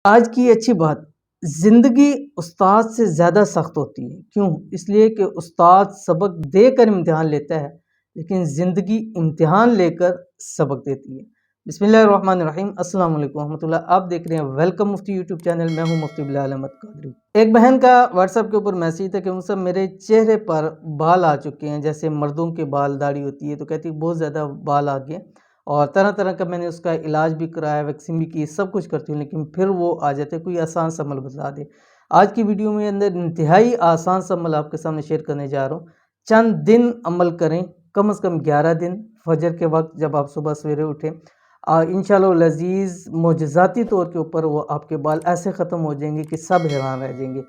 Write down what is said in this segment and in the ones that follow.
आज की अच्छी बात, ज़िंदगी उस्ताद से ज़्यादा सख्त होती है। क्यों? इसलिए कि उस्ताद सबक देकर इम्तिहान लेता है, लेकिन ज़िंदगी इम्तिहान लेकर सबक देती है। बिस्मिल्लाहिर्रहमानिर्रहीम, अस्सलाम वालेकुम रहमतुल्लाह। आप देख रहे हैं वेलकम मुफ्ती यूट्यूब चैनल। मैं हूं मुफ्ती बिलाल अहमद कादरी। एक बहन का व्हाट्सएप के ऊपर मैसेज था कि मुझसे मेरे चेहरे पर बाल आ चुके हैं, जैसे मर्दों के बाल दाढ़ी होती है, तो कहती बहुत ज़्यादा बाल आ गए और तरह-तरह का मैंने उसका इलाज भी कराया, वैक्सीन भी की, सब कुछ करती हूँ, लेकिन फिर वो आ जाते हैं। कोई आसान सा अमल बता दे। आज की वीडियो में अंदर इंतहाई आसान सा अमल आपके सामने शेयर करने जा रहा हूँ। चंद दिन अमल करें, कम से कम 11 दिन, फजर के वक्त जब आप सुबह सवेरे उठें। इंशाअल्लाह लज़ीज़ मोजज़ाती तौर के ऊपर वो आपके बाल ऐसे ख़त्म हो जाएंगे कि सब हैरान रह जाएंगे।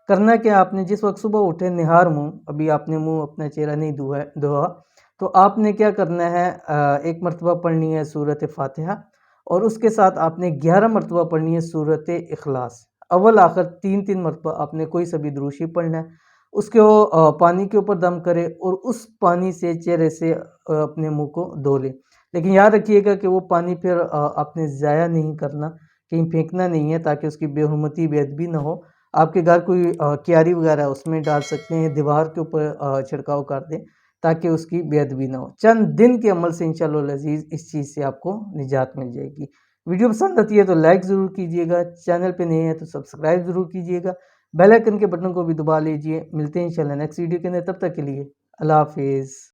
करना क्या, आपने जिस वक्त सुबह उठे निहार मुँह, अभी आपने मुँह अपना चेहरा नहीं धोआ, तो आपने क्या करना है, एक मरतबा पढ़नी है सूरत फ़ातिहा और उसके साथ आपने 11 मरतबा पढ़नी है सूरत इखलास। अव्वल आखिर 3-3 मरतबा आपने कोई सा भी दुरूशी पढ़ना है। उसके वो पानी के ऊपर दम करे और उस पानी से चेहरे से अपने मुँह को धो ले। लेकिन याद रखिएगा कि वो पानी फिर आपने ज़ाया नहीं करना, कहीं फेंकना नहीं है, ताकि उसकी बेहुरमती बेअदबी ना हो। आपके घर कोई क्यारी वगैरह है उसमें डाल सकते हैं, दीवार के ऊपर छिड़काव कर दें ताकि उसकी बेअदबी ना हो। चंद दिन के अमल से इंशाअल्लाह लज़ीज़ इस चीज़ से आपको निजात मिल जाएगी। वीडियो पसंद आती है तो लाइक ज़रूर कीजिएगा, चैनल पे नए हैं तो सब्सक्राइब ज़रूर कीजिएगा, बेल आइकन के बटन को भी दबा लीजिए। मिलते हैं इंशाअल्लाह नेक्स्ट वीडियो के अंदर, तब तक के लिए अल्लाह हाफ़िज़।